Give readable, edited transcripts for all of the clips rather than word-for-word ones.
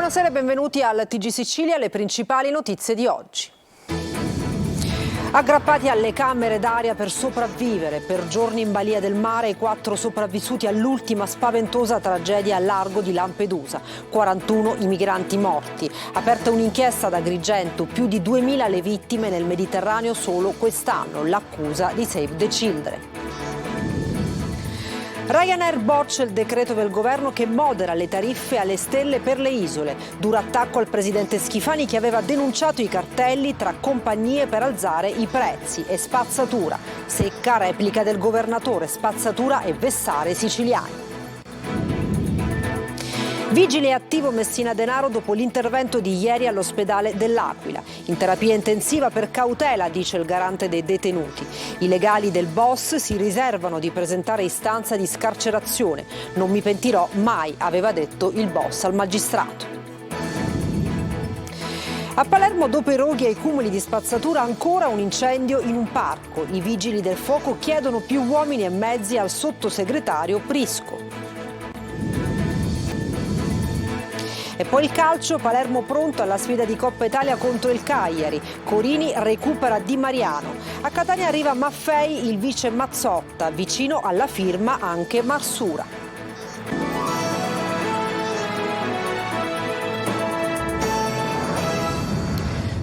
Buonasera e benvenuti al TG Sicilia, le principali notizie di oggi. Aggrappati alle camere d'aria per sopravvivere, per giorni in balia del mare i 4 sopravvissuti all'ultima spaventosa tragedia al largo di Lampedusa, 41 i migranti morti. Aperta un'inchiesta ad Agrigento, più di 2000 le vittime nel Mediterraneo solo quest'anno, l'accusa di Save the Children. Ryanair boccia il decreto del governo che modera le tariffe alle stelle per le isole. Duro attacco al presidente Schifani che aveva denunciato i cartelli tra compagnie per alzare i prezzi e spazzatura. Secca replica del governatore, spazzatura e vessare siciliani. Vigile attivo Messina Denaro dopo l'intervento di ieri all'ospedale dell'Aquila. In terapia intensiva per cautela, dice il garante dei detenuti. I legali del boss si riservano di presentare istanza di scarcerazione. Non mi pentirò mai, aveva detto il boss al magistrato. A Palermo, dopo i roghi e i cumuli di spazzatura, ancora un incendio in un parco. I vigili del fuoco chiedono più uomini e mezzi al sottosegretario Prisco. E poi il calcio, Palermo pronto alla sfida di Coppa Italia contro il Cagliari. Corini recupera Di Mariano. A Catania arriva Maffei, il vice Mazzotta, vicino alla firma anche Marsura.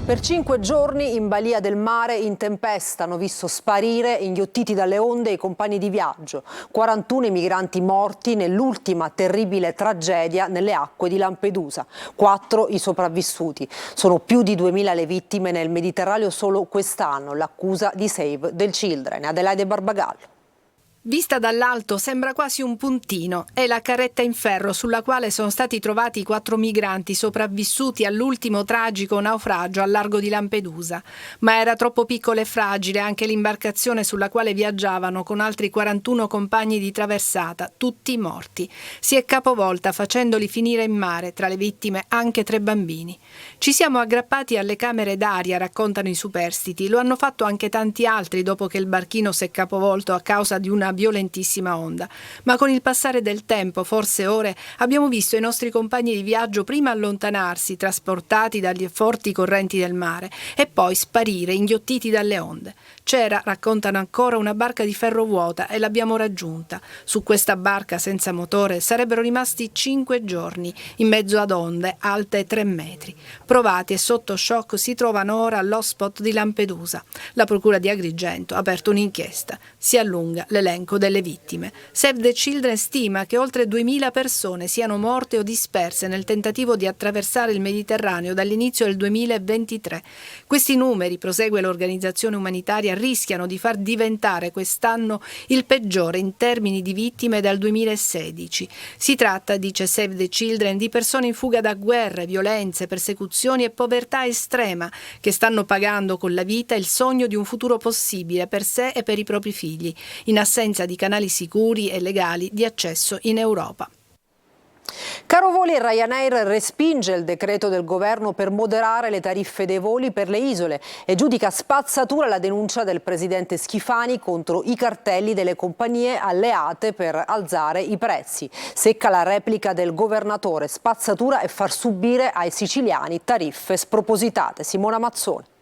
Per 5 giorni in balia del mare in tempesta hanno visto sparire, inghiottiti dalle onde, i compagni di viaggio. 41 i migranti morti nell'ultima terribile tragedia nelle acque di Lampedusa. 4 i sopravvissuti. Sono più di 2000 le vittime nel Mediterraneo solo quest'anno, l'accusa di Save the Children. Adelaide Barbagallo. Vista dall'alto sembra quasi un puntino. È la carretta in ferro sulla quale sono stati trovati i 4 migranti sopravvissuti all'ultimo tragico naufragio al largo di Lampedusa. Ma era troppo piccola e fragile anche l'imbarcazione sulla quale viaggiavano con altri 41 compagni di traversata, tutti morti. Si è capovolta facendoli finire in mare, tra le vittime anche 3 bambini. Ci siamo aggrappati alle camere d'aria, raccontano i superstiti. Lo hanno fatto anche tanti altri dopo che il barchino si è capovolto a causa di una violentissima onda. Ma con il passare del tempo, forse ore, abbiamo visto i nostri compagni di viaggio prima allontanarsi, trasportati dagli forti correnti del mare, e poi sparire, inghiottiti dalle onde. C'era, raccontano ancora, una barca di ferro vuota e l'abbiamo raggiunta. Su questa barca senza motore sarebbero rimasti 5 giorni, in mezzo ad onde alte 3 metri. Provati e sotto shock si trovano ora all'hotspot di Lampedusa. La procura di Agrigento ha aperto un'inchiesta. Si allunga l'elenco delle vittime. Save the Children stima che oltre 2000 persone siano morte o disperse nel tentativo di attraversare il Mediterraneo dall'inizio del 2023. Questi numeri, prosegue l'organizzazione umanitaria, rischiano di far diventare quest'anno il peggiore in termini di vittime dal 2016. Si tratta, dice Save the Children, di persone in fuga da guerre, violenze, persecuzioni e povertà estrema che stanno pagando con la vita il sogno di un futuro possibile per sé e per i propri figli, in assenza di canali sicuri e legali di accesso in Europa. Caro Voli e Ryanair respinge il decreto del governo per moderare le tariffe dei voli per le isole e giudica spazzatura la denuncia del presidente Schifani contro i cartelli delle compagnie alleate per alzare i prezzi. Secca la replica del governatore, spazzatura e far subire ai siciliani tariffe spropositate. Simona Mazzone.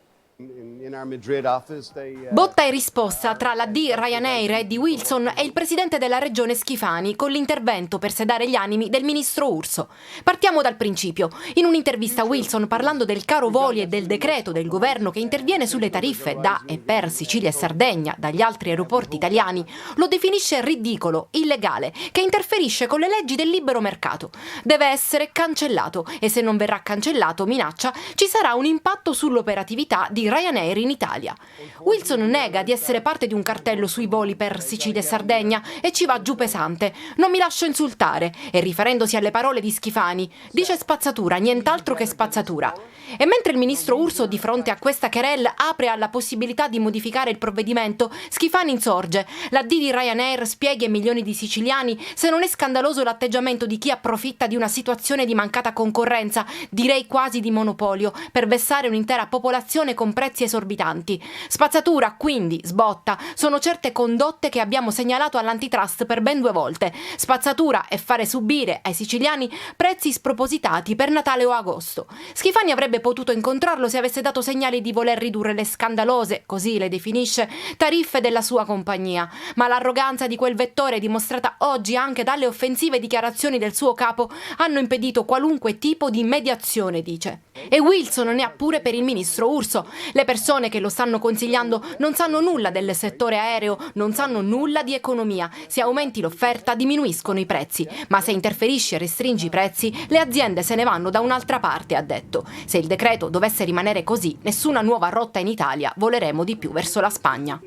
Botta e risposta tra la di Ryanair e di Wilson e il presidente della regione Schifani con l'intervento per sedare gli animi del ministro Urso. Partiamo dal principio. In un'intervista Wilson, parlando del caro voli e del decreto del governo che interviene sulle tariffe da e per Sicilia e Sardegna dagli altri aeroporti italiani, lo definisce ridicolo, illegale, che interferisce con le leggi del libero mercato. Deve essere cancellato e se non verrà cancellato, minaccia, ci sarà un impatto sull'operatività di Ryanair in Italia. Wilson nega di essere parte di un cartello sui voli per Sicilia e Sardegna e ci va giù pesante. Non mi lascio insultare. E riferendosi alle parole di Schifani, dice spazzatura, nient'altro che spazzatura. E mentre il ministro Urso di fronte a questa querel apre alla possibilità di modificare il provvedimento, Schifani insorge. La D di Ryanair spieghi ai milioni di siciliani se non è scandaloso l'atteggiamento di chi approfitta di una situazione di mancata concorrenza, direi quasi di monopolio, per vessare un'intera popolazione con prezzi esorbitanti. Spazzatura, quindi, sbotta, sono certe condotte che abbiamo segnalato all'antitrust per ben 2 volte. Spazzatura e fare subire ai siciliani prezzi spropositati per Natale o agosto. Schifani avrebbe potuto incontrarlo se avesse dato segnali di voler ridurre le scandalose, così le definisce, tariffe della sua compagnia. Ma l'arroganza di quel vettore, dimostrata oggi anche dalle offensive dichiarazioni del suo capo, hanno impedito qualunque tipo di mediazione, dice. E Wilson ne ha pure per il ministro Urso. Le persone che lo stanno consigliando non sanno nulla del settore aereo, non sanno nulla di economia. Se aumenti l'offerta, diminuiscono i prezzi, ma se interferisci e restringi i prezzi, le aziende se ne vanno da un'altra parte, ha detto. Se il decreto dovesse rimanere così, nessuna nuova rotta in Italia, voleremo di più verso la Spagna.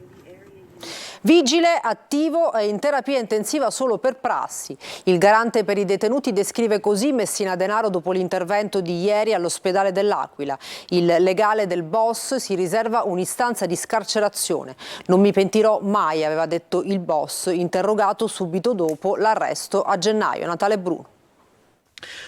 Vigile attivo e in terapia intensiva solo per prassi. Il garante per i detenuti descrive così Messina Denaro dopo l'intervento di ieri all'ospedale dell'Aquila. Il legale del boss si riserva un'istanza di scarcerazione. Non mi pentirò mai, aveva detto il boss, interrogato subito dopo l'arresto a gennaio. Natale Bruno.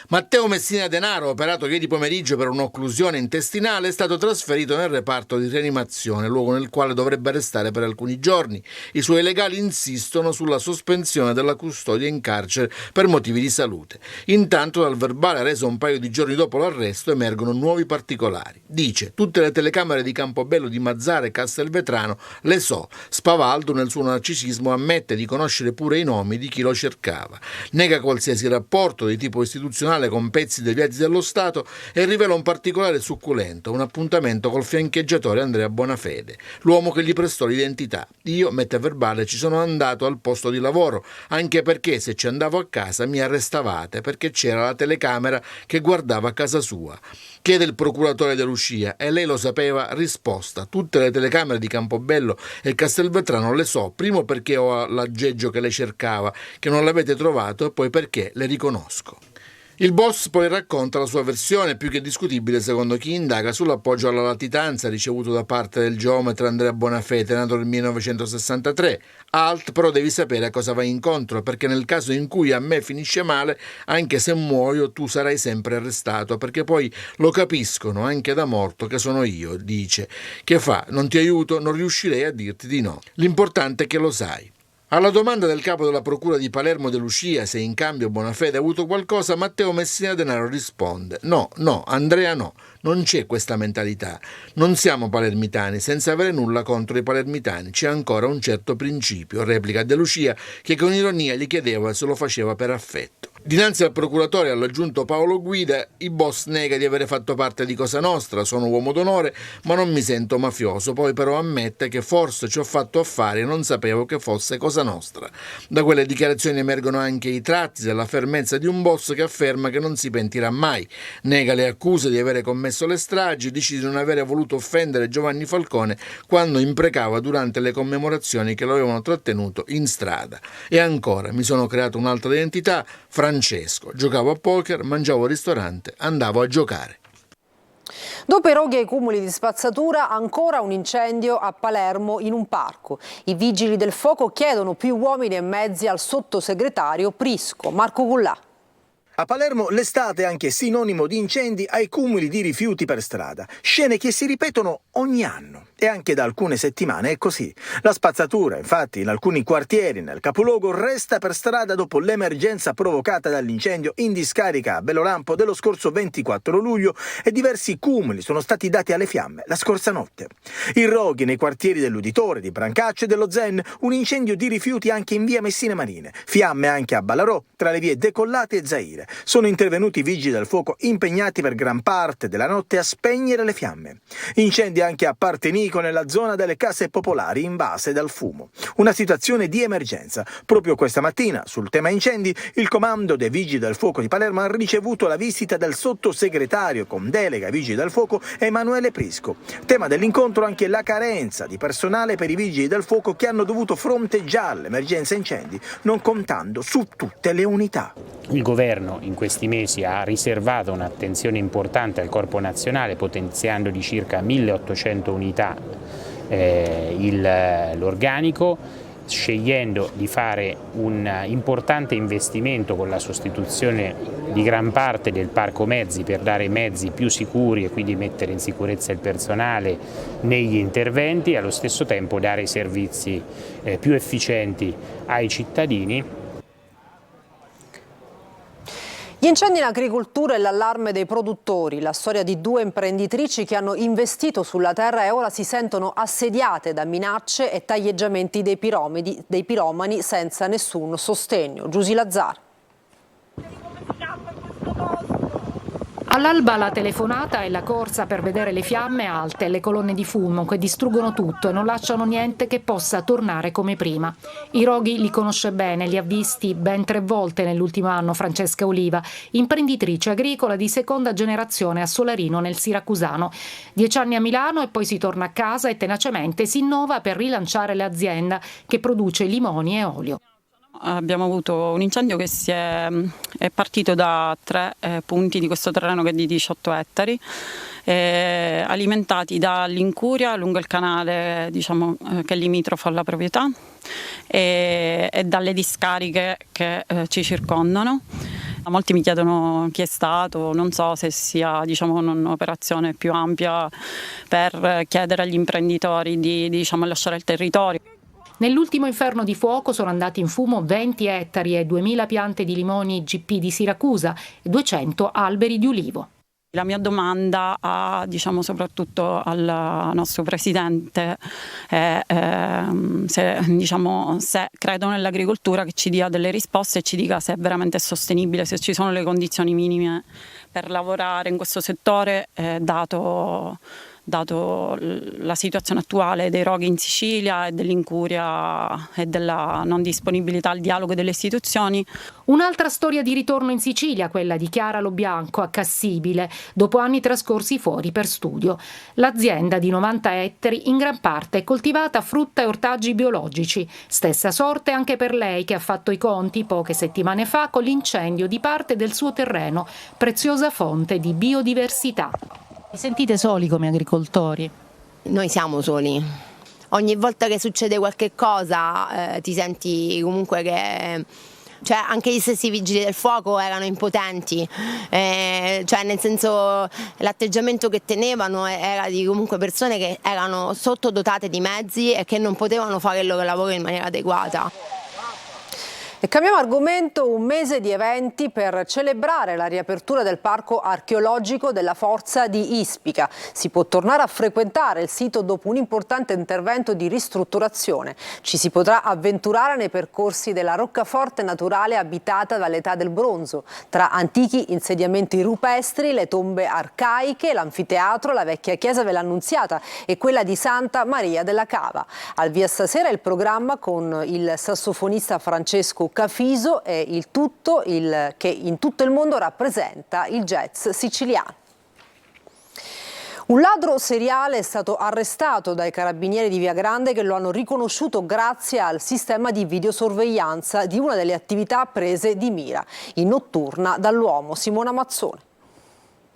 Matteo Messina Denaro, operato ieri pomeriggio per un'occlusione intestinale, è stato trasferito nel reparto di rianimazione, luogo nel quale dovrebbe restare per alcuni giorni. I suoi legali insistono sulla sospensione della custodia in carcere per motivi di salute. Intanto dal verbale reso un paio di giorni dopo l'arresto emergono nuovi particolari. Dice: tutte le telecamere di Campobello, di Mazara e Castelvetrano le so. Spavaldo nel suo narcisismo ammette di conoscere pure i nomi di chi lo cercava. Nega qualsiasi rapporto di tipo istituzionale con pezzi dei viaggi dello Stato e rivela un particolare succulento, un appuntamento col fiancheggiatore Andrea Bonafede, l'uomo che gli prestò l'identità. Io, mette a verbale, ci sono andato al posto di lavoro, anche perché se ci andavo a casa mi arrestavate, perché c'era la telecamera che guardava a casa sua. Chiede il procuratore De Lucia e lei lo sapeva, risposta: tutte le telecamere di Campobello e Castelvetrano le so, primo perché ho l'aggeggio che lei cercava, che non l'avete trovato, e poi perché le riconosco. Il boss poi racconta la sua versione, più che discutibile secondo chi indaga, sull'appoggio alla latitanza ricevuto da parte del geometra Andrea Bonafede, nato nel 1963. Alt, però devi sapere a cosa vai incontro, perché nel caso in cui a me finisce male, anche se muoio, tu sarai sempre arrestato, perché poi lo capiscono anche da morto che sono io, dice. Che fa? Non ti aiuto? Non riuscirei a dirti di no. L'importante è che lo sai. Alla domanda del capo della procura di Palermo De Lucia se in cambio Bonafede ha avuto qualcosa, Matteo Messina Denaro risponde: no, Andrea no, non c'è questa mentalità. Non siamo palermitani, senza avere nulla contro i palermitani, c'è ancora un certo principio, replica De Lucia, che con ironia gli chiedeva se lo faceva per affetto. Dinanzi al procuratore e all'aggiunto Paolo Guida, il boss nega di avere fatto parte di Cosa Nostra, sono uomo d'onore, ma non mi sento mafioso, poi però ammette che forse ci ho fatto affari e non sapevo che fosse Cosa Nostra. Da quelle dichiarazioni emergono anche i tratti della fermezza di un boss che afferma che non si pentirà mai, nega le accuse di avere commesso le stragi, dice di non avere voluto offendere Giovanni Falcone quando imprecava durante le commemorazioni che lo avevano trattenuto in strada. E ancora, mi sono creato un'altra identità, Francesco, giocavo a poker, mangiavo al ristorante, andavo a giocare. Dopo i roghi e i cumuli di spazzatura, ancora un incendio a Palermo in un parco. I vigili del fuoco chiedono più uomini e mezzi al sottosegretario Prisco. Marco Gullà. A Palermo l'estate è anche sinonimo di incendi ai cumuli di rifiuti per strada, scene che si ripetono ogni anno e anche da alcune settimane è così. La spazzatura, infatti, in alcuni quartieri nel capoluogo resta per strada dopo l'emergenza provocata dall'incendio in discarica a Bellolampo dello scorso 24 luglio e diversi cumuli sono stati dati alle fiamme la scorsa notte. I roghi nei quartieri dell'Uditore, di Brancaccio e dello Zen, un incendio di rifiuti anche in via Messine Marine, fiamme anche a Ballarò tra le vie Decollate e Zaire. Sono intervenuti i vigili del fuoco impegnati per gran parte della notte a spegnere le fiamme. Incendi anche a Partenico nella zona delle case popolari invase dal fumo. Una situazione di emergenza. Proprio questa mattina, sul tema incendi, il comando dei vigili del fuoco di Palermo ha ricevuto la visita del sottosegretario con delega ai vigili del fuoco Emanuele Prisco. Tema dell'incontro anche la carenza di personale per i vigili del fuoco che hanno dovuto fronteggiare l'emergenza incendi, non contando su tutte le unità. Il governo in questi mesi ha riservato un'attenzione importante al Corpo Nazionale, potenziando di circa 1800 unità l'organico. scegliendo di fare un importante investimento con la sostituzione di gran parte del parco mezzi per dare mezzi più sicuri e quindi mettere in sicurezza il personale negli interventi e allo stesso tempo dare servizi più efficienti ai cittadini. Gli incendi in agricoltura e l'allarme dei produttori, la storia di due imprenditrici che hanno investito sulla terra e ora si sentono assediate da minacce e taglieggiamenti dei piromani senza nessun sostegno. Giusy Lazzar. All'alba la telefonata e la corsa per vedere le fiamme alte e le colonne di fumo che distruggono tutto e non lasciano niente che possa tornare come prima. I roghi li conosce bene, li ha visti ben 3 volte nell'ultimo anno Francesca Oliva, imprenditrice agricola di seconda generazione a Solarino nel Siracusano. 10 anni a Milano e poi si torna a casa e tenacemente si innova per rilanciare l'azienda che produce limoni e olio. Abbiamo avuto un incendio che è partito da 3 punti di questo terreno che è di 18 ettari, alimentati dall'incuria lungo il canale che è limitrofo alla proprietà e dalle discariche che ci circondano. Molti mi chiedono chi è stato, non so se sia un'operazione più ampia per chiedere agli imprenditori di lasciare il territorio. Nell'ultimo inferno di fuoco sono andati in fumo 20 ettari e 2000 piante di limoni GP di Siracusa e 200 alberi di ulivo. La mia domanda soprattutto al nostro Presidente è se credo nell'agricoltura che ci dia delle risposte e ci dica se è veramente sostenibile, se ci sono le condizioni minime per lavorare in questo settore, dato la situazione attuale dei roghi in Sicilia e dell'incuria e della non disponibilità al dialogo delle istituzioni. Un'altra storia di ritorno in Sicilia, quella di Chiara Lobianco a Cassibile, dopo anni trascorsi fuori per studio. L'azienda di 90 ettari in gran parte è coltivata frutta e ortaggi biologici. Stessa sorte anche per lei che ha fatto i conti poche settimane fa con l'incendio di parte del suo terreno, preziosa fonte di biodiversità. Vi sentite soli come agricoltori? Noi siamo soli. Ogni volta che succede qualche cosa ti senti comunque che... anche gli stessi vigili del fuoco erano impotenti, nel senso l'atteggiamento che tenevano era di comunque persone che erano sottodotate di mezzi e che non potevano fare il loro lavoro in maniera adeguata. E cambiamo argomento, un mese di eventi per celebrare la riapertura del parco archeologico della Forza di Ispica. Si può tornare a frequentare il sito dopo un importante intervento di ristrutturazione. Ci si potrà avventurare nei percorsi della roccaforte naturale abitata dall'età del bronzo, tra antichi insediamenti rupestri, le tombe arcaiche, l'anfiteatro, la vecchia chiesa dell'Annunziata e quella di Santa Maria della Cava. Al via stasera il programma con il sassofonista Francesco Cafiso e il tutto che in tutto il mondo rappresenta il jazz siciliano. Un ladro seriale è stato arrestato dai carabinieri di Via Grande che lo hanno riconosciuto grazie al sistema di videosorveglianza di una delle attività prese di mira in notturna dall'uomo. Simona Mazzone.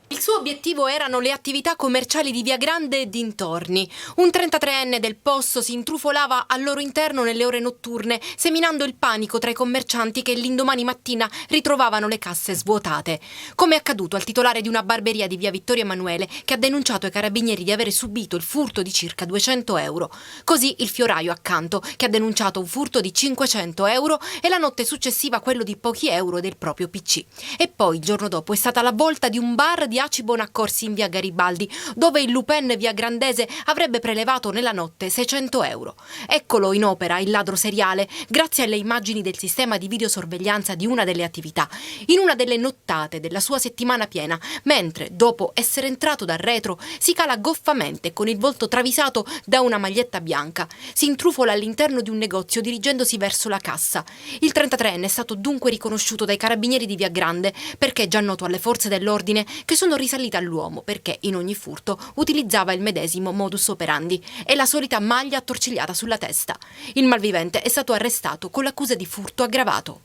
Il suo obiettivo erano le attività commerciali di Via Grande e dintorni. Un 33enne del posto si intrufolava al loro interno nelle ore notturne, seminando il panico tra i commercianti che l'indomani mattina ritrovavano le casse svuotate. Come è accaduto al titolare di una barberia di Via Vittorio Emanuele, che ha denunciato ai carabinieri di avere subito il furto di circa 200 euro. Così il fioraio accanto, che ha denunciato un furto di 500 euro e la notte successiva quello di pochi euro del proprio PC. E poi il giorno dopo è stata la volta di un bar di Aci Bonaccorsi in Via Garibaldi, dove il Lupen Via Grandese avrebbe prelevato nella notte 600 euro. Eccolo in opera il ladro seriale, grazie alle immagini del sistema di videosorveglianza di una delle attività, in una delle nottate della sua settimana piena, mentre, dopo essere entrato dal retro, si cala goffamente con il volto travisato da una maglietta bianca. Si intrufola all'interno di un negozio dirigendosi verso la cassa. Il 33enne è stato dunque riconosciuto dai carabinieri di Via Grande perché è già noto alle forze dell'ordine che sono risalite all'uomo perché in ogni furto utilizzava il medesimo modus operandi e la solita maglia attorcigliata sulla testa. Il malvivente è stato arrestato con l'accusa di furto aggravato.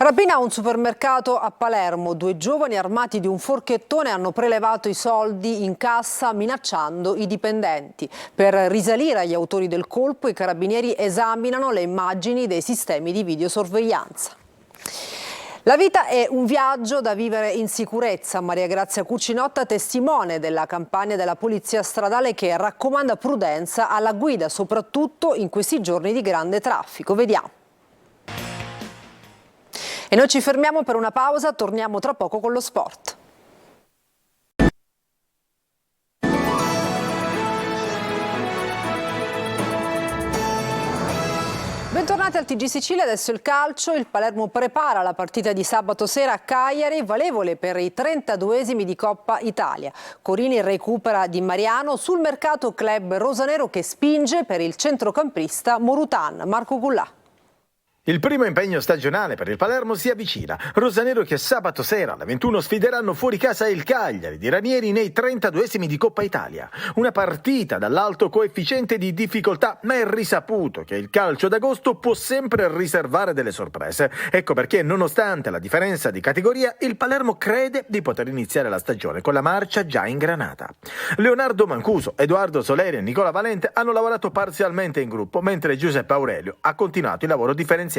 Rapina a un supermercato a Palermo. 2 giovani armati di un forchettone hanno prelevato i soldi in cassa minacciando i dipendenti. Per risalire agli autori del colpo, i carabinieri esaminano le immagini dei sistemi di videosorveglianza. La vita è un viaggio da vivere in sicurezza. Maria Grazia Cucinotta, testimone della campagna della Polizia Stradale che raccomanda prudenza alla guida, soprattutto in questi giorni di grande traffico. Vediamo. E noi ci fermiamo per una pausa, torniamo tra poco con lo sport. Bentornati al TG Sicilia, adesso il calcio. Il Palermo prepara la partita di sabato sera a Cagliari, valevole per i 32esimi di Coppa Italia. Corini recupera Di Mariano, sul mercato club rosanero che spinge per il centrocampista Morutan. Marco Gullà. Il primo impegno stagionale per il Palermo si avvicina. Rosanero che sabato sera alle 21 sfideranno fuori casa il Cagliari di Ranieri nei 32esimi di Coppa Italia. Una partita dall'alto coefficiente di difficoltà, ma è risaputo che il calcio d'agosto può sempre riservare delle sorprese. Ecco perché, nonostante la differenza di categoria, il Palermo crede di poter iniziare la stagione con la marcia già ingranata. Leonardo Mancuso, Edoardo Soleri e Nicola Valente hanno lavorato parzialmente in gruppo, mentre Giuseppe Aurelio ha continuato il lavoro differenziato.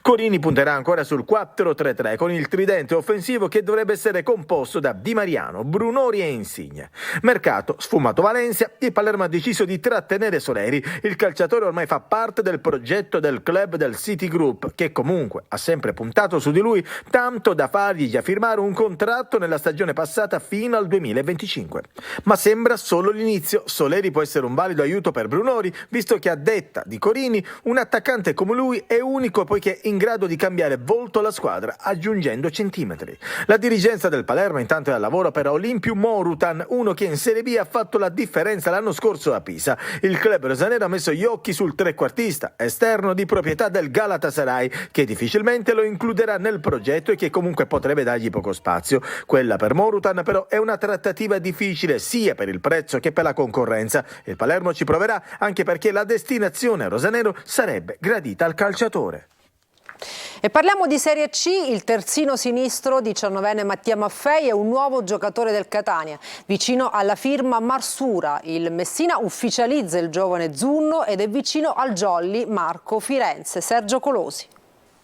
Corini punterà ancora sul 4-3-3 con il tridente offensivo che dovrebbe essere composto da Di Mariano, Brunori e Insigne. Mercato sfumato Valencia, il Palermo ha deciso di trattenere Soleri. Il calciatore ormai fa parte del progetto del club del City Group, che comunque ha sempre puntato su di lui, tanto da fargli già firmare un contratto nella stagione passata fino al 2025. Ma sembra solo l'inizio. Soleri può essere un valido aiuto per Brunori, visto che a detta di Corini un attaccante come lui è unico poiché è in grado di cambiare volto alla squadra aggiungendo centimetri. La dirigenza del Palermo intanto è al lavoro per Olimpiu Morutan, uno che in Serie B ha fatto la differenza l'anno scorso a Pisa. Il club rosanero ha messo gli occhi sul trequartista esterno di proprietà del Galatasaray, che difficilmente lo includerà nel progetto e che comunque potrebbe dargli poco spazio. Quella per Morutan però è una trattativa difficile sia per il prezzo che per la concorrenza. Il Palermo ci proverà anche perché la destinazione rosanero sarebbe gradita al calciatore. E parliamo di Serie C. Il terzino sinistro 19enne Mattia Maffei è un nuovo giocatore del Catania, vicino alla firma Marsura. Il Messina ufficializza il giovane Zunno ed è vicino al Jolly Marco Firenze. Sergio Colosi.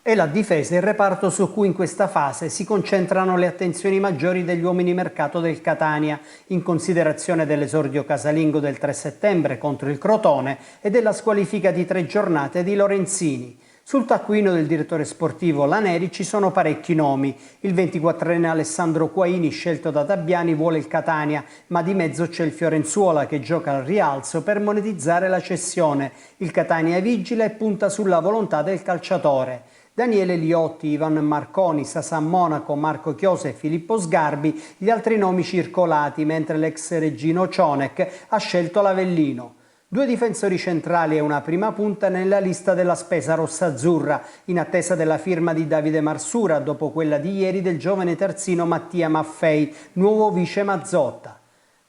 È la difesa il reparto su cui in questa fase si concentrano le attenzioni maggiori degli uomini mercato del Catania, in considerazione dell'esordio casalingo del 3 settembre contro il Crotone e della squalifica di 3 giornate di Lorenzini. Sul taccuino del direttore sportivo Laneri ci sono parecchi nomi. Il 24enne Alessandro Quaini, scelto da Dabbiani, vuole il Catania, ma di mezzo c'è il Fiorenzuola che gioca al rialzo per monetizzare la cessione. Il Catania è vigile e punta sulla volontà del calciatore. Daniele Liotti, Ivan Marconi, Sasan Monaco, Marco Chiose e Filippo Sgarbi, gli altri nomi circolati, mentre l'ex reggino Cionek ha scelto l'Avellino. 2 difensori centrali e una prima punta nella lista della spesa rossa-azzurra, in attesa della firma di Davide Marsura, dopo quella di ieri del giovane terzino Mattia Maffei, nuovo vice Mazzotta.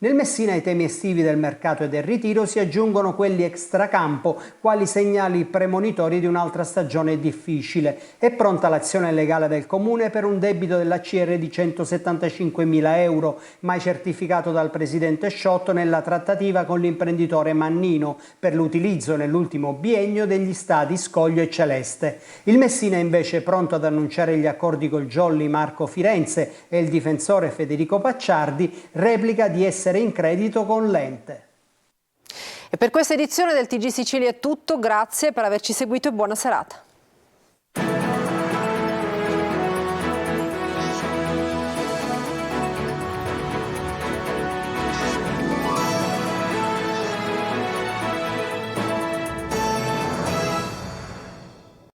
Nel Messina ai temi estivi del mercato e del ritiro si aggiungono quelli extracampo, quali segnali premonitori di un'altra stagione difficile. È pronta l'azione legale del Comune per un debito dell'ACR di 175.000 euro, mai certificato dal presidente Sciotto nella trattativa con l'imprenditore Mannino per l'utilizzo nell'ultimo biennio degli stadi Scoglio e Celeste. Il Messina è invece pronto ad annunciare gli accordi col Jolly Marco Firenze e il difensore Federico Pacciardi replica di essere in credito con l'ente. E per questa edizione del TG Sicilia è tutto, grazie per averci seguito e buona serata.